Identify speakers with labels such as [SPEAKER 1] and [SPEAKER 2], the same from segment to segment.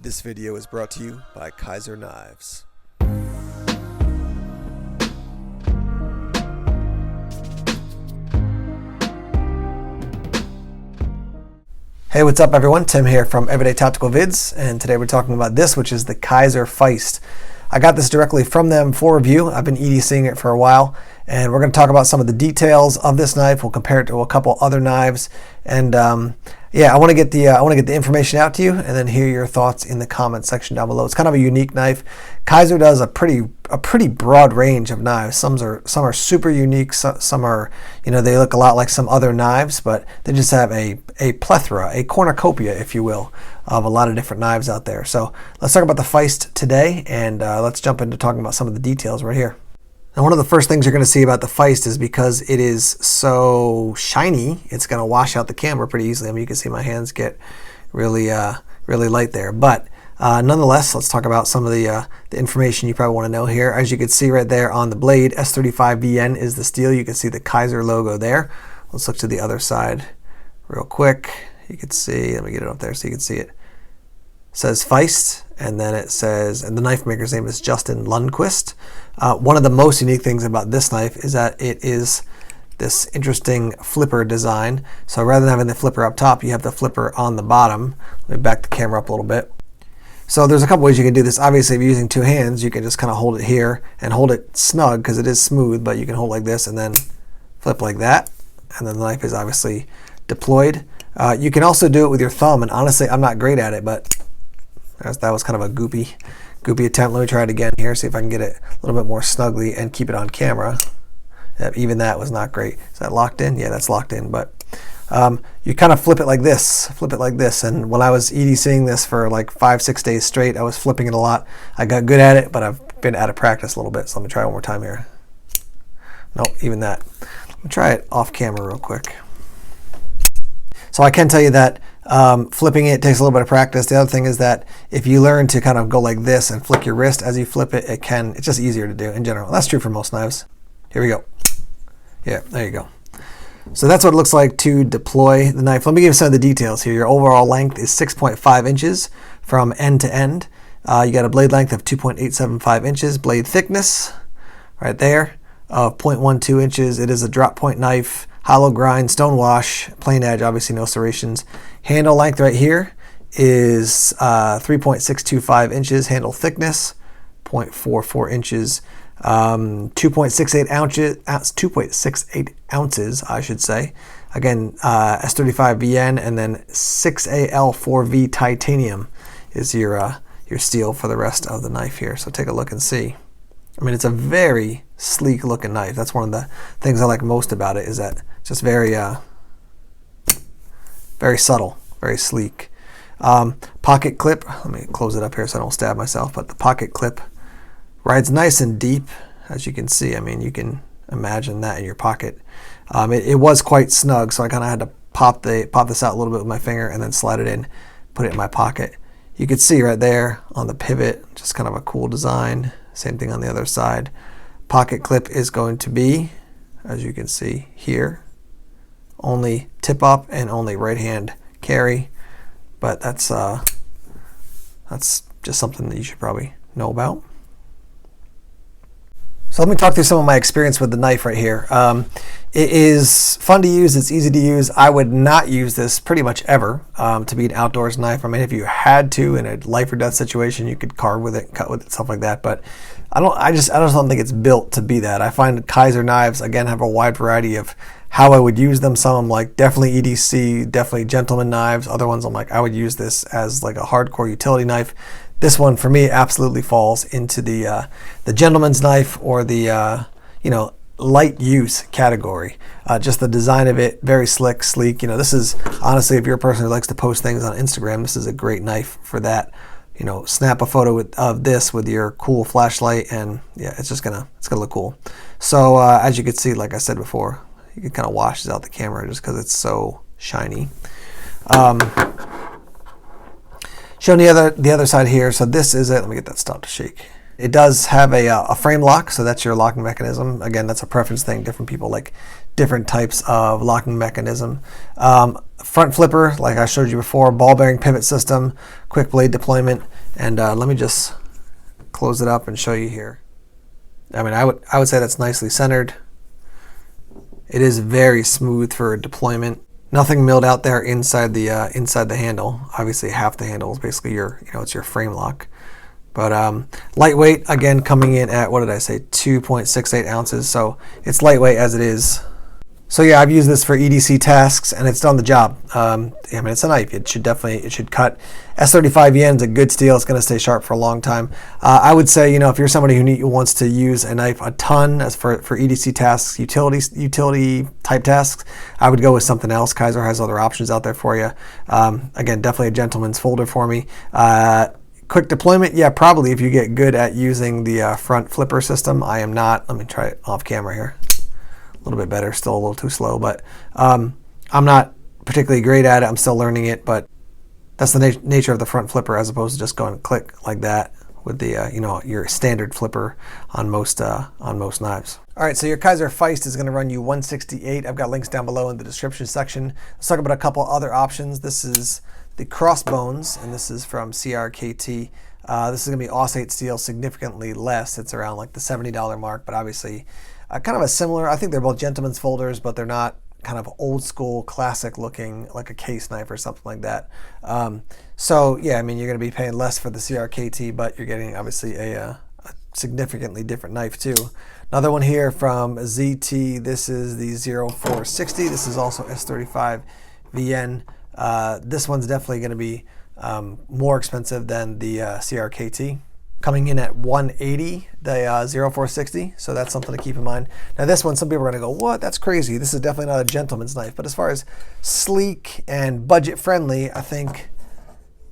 [SPEAKER 1] This video is brought to you by Kizer Knives.
[SPEAKER 2] Hey, what's up everyone? Tim here from Everyday Tactical Vids, and today we're talking about this, which is the Kizer Feist. I got this directly from them for review. I've been EDCing it for a while, and we're going to talk about some of the details of this knife. We'll compare it to a couple other knives, and yeah, I want to get the information out to you, and then hear your thoughts in the comment section down below. It's kind of a unique knife. Kizer does a pretty broad range of knives. Some are super unique. Some are, you know, they look a lot like some other knives, but they just have a plethora, a cornucopia, if you will, of a lot of different knives out there. So let's talk about the Feist today, and let's jump into talking about some of the details right here. Now, one of the first things you're going to see about the Feist is because it is so shiny, it's going to wash out the camera pretty easily. I mean, you can see my hands get really light there. But nonetheless, let's talk about some of the information you probably want to know here. As you can see right there on the blade, S35VN is the steel. You can see the Kizer logo there. Let's look to the other side real quick. You can see, let me get it up there so you can see it. It says Feist, and then it says, and the knife maker's name is Justin Lundquist. One of the most unique things about this knife is that it is this interesting flipper design. So rather than having the flipper up top, you have the flipper on the bottom. Let me back the camera up a little bit. So there's a couple ways you can do this. Obviously, if you're using two hands, you can just kind of hold it here and hold it snug because it is smooth, but you can hold like this and then flip like that. And then the knife is obviously deployed. You can also do it with your thumb, and honestly, I'm not great at it, but that was kind of a goopy attempt. Let me try it again here, see if I can get it a little bit more snugly and keep it on camera. Even that was not great. Is that locked in? Yeah, that's locked in, but you kind of flip it like this, and when I was EDCing this for like 5-6 days straight, I was flipping it a lot. I got good at it, but I've been out of practice a little bit, so let me try it one more time here. Nope, even that. Let me try it off camera real quick. So I can tell you that flipping it takes a little bit of practice. The other thing is that if you learn to kind of go like this and flick your wrist as you flip it, it's just easier to do in general. That's true for most knives. Here we go. Yeah, there you go. So that's what it looks like to deploy the knife. Let me give you some of the details here. Your overall length is 6.5 inches from end to end. You got a blade length of 2.875 inches. Blade thickness right there of 0.12 inches. It is a drop point knife. Hollow grind, stone wash, plain edge, obviously no serrations. Handle length right here is 3.625 inches. Handle thickness, 0.44 inches. 2.68 ounces, I should say. Again, S35VN, and then 6AL4V titanium is your steel for the rest of the knife here. So take a look and see. I mean, it's a very sleek looking knife. That's one of the things I like most about it, is that it's just very subtle, very sleek. Pocket clip, let me close it up here so I don't stab myself, but the pocket clip rides nice and deep, as you can see. I mean, you can imagine that in your pocket. It was quite snug, so I kind of had to pop this out a little bit with my finger and then slide it in, put it in my pocket. You can see right there on the pivot, just kind of a cool design. Same thing on the other side. Pocket clip is going to be, as you can see here, only tip up and only right hand carry, but that's just something that you should probably know about. So let me talk through some of my experience with the knife right here. It is fun to use, it's easy to use. I would not use this pretty much ever to be an outdoors knife. I mean, if you had to in a life or death situation, you could carve with it, cut with it, stuff like that. But I just don't think it's built to be that. I find Kizer knives, again, have a wide variety of how I would use them. Some I'm like definitely EDC, definitely gentleman knives. Other ones I'm like, I would use this as like a hardcore utility knife. This one for me absolutely falls into the gentleman's knife or the light use category. Just the design of it, very slick, sleek. You know, this is honestly, if you're a person who likes to post things on Instagram, this is a great knife for that. You know, snap a photo of this with your cool flashlight, and yeah, it's gonna look cool. So as you can see, like I said before, you can kind of wash this out the camera just because it's so shiny. Showing the other side here. So this is it. Let me get that stop to shake. It does have a frame lock, so that's your locking mechanism. Again, that's a preference thing. Different people like different types of locking mechanism. Front flipper, like I showed you before, ball bearing pivot system, quick blade deployment, And let me just close it up and show you here. I mean, I would say that's nicely centered. It is very smooth for deployment. Nothing milled out there inside the handle. Obviously, half the handle is basically it's your frame lock. But lightweight, again, coming in at, what did I say, 2.68 ounces. So it's lightweight as it is. So yeah, I've used this for EDC tasks, and it's done the job. I mean, it's a knife. It should cut. S35VN is a good steel. It's going to stay sharp for a long time. I would say, if you're somebody who wants to use a knife a ton as for EDC tasks, utility type tasks, I would go with something else. Kizer has other options out there for you. Again, definitely a gentleman's folder for me. Quick deployment, yeah, probably if you get good at using the front flipper system. I am not. Let me try it off camera here. A little bit better, still a little too slow, but I'm not particularly great at it. I'm still learning it, but that's the nature of the front flipper, as opposed to just going click like that with the your standard flipper on most knives. All right, so your Kizer Feist is going to run you 168. I've got links down below in the description section. Let's talk about a couple other options. This is the Crossbones, and this is from CRKT. This is going to be Aussite steel, significantly less. It's around like the $70 mark, but obviously kind of a similar. I think they're both gentleman's folders, but they're not kind of old school, classic looking, like a case knife or something like that. So yeah, I mean, you're going to be paying less for the CRKT, but you're getting obviously a significantly different knife too. Another one here from ZT. This is the 0460. This is also S35VN. This one's definitely going to be more expensive than the CRKT. Coming in at 180, the 0460, so that's something to keep in mind. Now this one, some people are going to go, what? That's crazy. This is definitely not a gentleman's knife. But as far as sleek and budget friendly, I think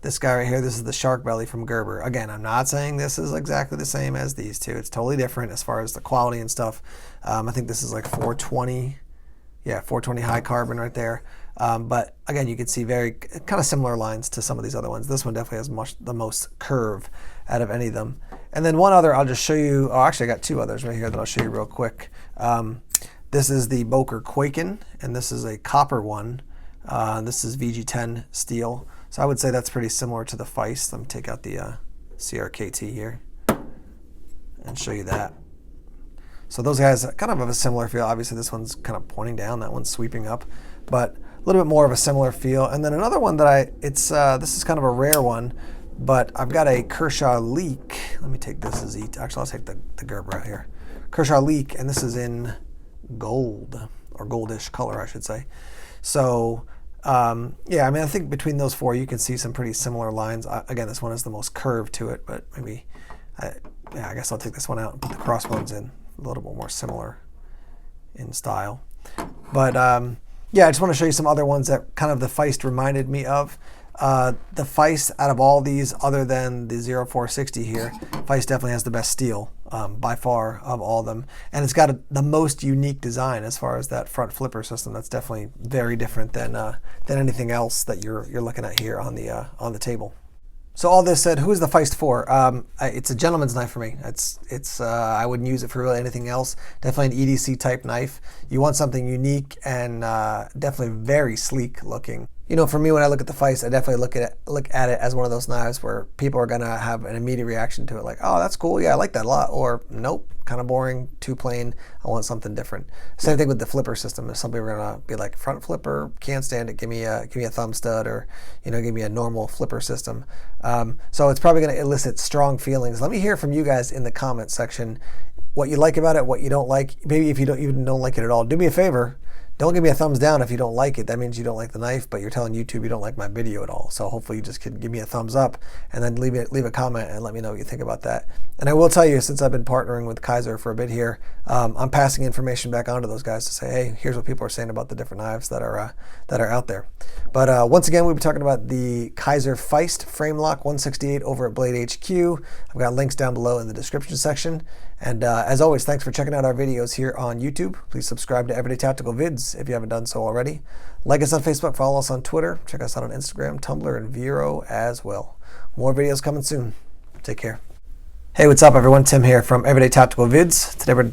[SPEAKER 2] this guy right here, this is the Shark Belly from Gerber. Again, I'm not saying this is exactly the same as these two. It's totally different as far as the quality and stuff. I think this is like 420. Yeah, 420 high carbon right there. But again, you can see very kind of similar lines to some of these other ones. This one definitely has the most curve out of any of them. And then one other I'll just show you. Oh, actually I got two others right here that I'll show you real quick. This is the Boker Quaken, and this is a copper one. This is VG10 steel. So I would say that's pretty similar to the Feist. Let me take out the CRKT here and show you that. So those guys kind of have a similar feel. Obviously this one's kind of pointing down, that one's sweeping up, but a little bit more of a similar feel. And then another one that this is kind of a rare one, but I've got a Kershaw Leak. Let me take this as actually I'll take the Gerber out here. Kershaw Leak, and this is in gold, or goldish color I should say. So yeah, I mean, I think between those four you can see some pretty similar lines. Again, this one is the most curved to it, but maybe, yeah, I guess I'll take this one out and put the Crossbones in. A little bit more similar in style. But yeah, I just want to show you some other ones that kind of the Feist reminded me of. The Feist, out of all these other than the 0460 here, Feist definitely has the best steel by far of all of them. And it's got the most unique design as far as that front flipper system. That's definitely very different than anything else that you're looking at here on the table. So all this said, who is the Feist for? It's a gentleman's knife for me. I wouldn't use it for really anything else. Definitely an EDC type knife. You want something unique and definitely very sleek looking. For me, when I look at the Feist, I definitely look at it as one of those knives where people are gonna have an immediate reaction to it, like, oh, that's cool, yeah, I like that a lot, or nope, kind of boring, too plain, I want something different. Same thing with the flipper system. If some people are gonna be like, front flipper, can't stand it, give me a thumb stud, or give me a normal flipper system. So it's probably gonna elicit strong feelings. Let me hear from you guys in the comment section what you like about it, what you don't like. Maybe if you don't like it at all, do me a favor. Don't give me a thumbs down if you don't like it. That means you don't like the knife, but you're telling YouTube you don't like my video at all. So hopefully you just can give me a thumbs up and then leave a comment and let me know what you think about that. And I will tell you, since I've been partnering with Kizer for a bit here, I'm passing information back on to those guys to say, hey, here's what people are saying about the different knives that are out there. But once again, we'll be talking about the Kizer Feist Frame Lock 168 over at Blade HQ. I've got links down below in the description section. And as always, thanks for checking out our videos here on YouTube. Please subscribe to Everyday Tactical Vids if you haven't done so already. Like us on Facebook, follow us on Twitter, check us out on Instagram, Tumblr, and Vero as well. More videos coming soon. Take care. Hey, what's up everyone? Tim here from Everyday Tactical Vids. Today we're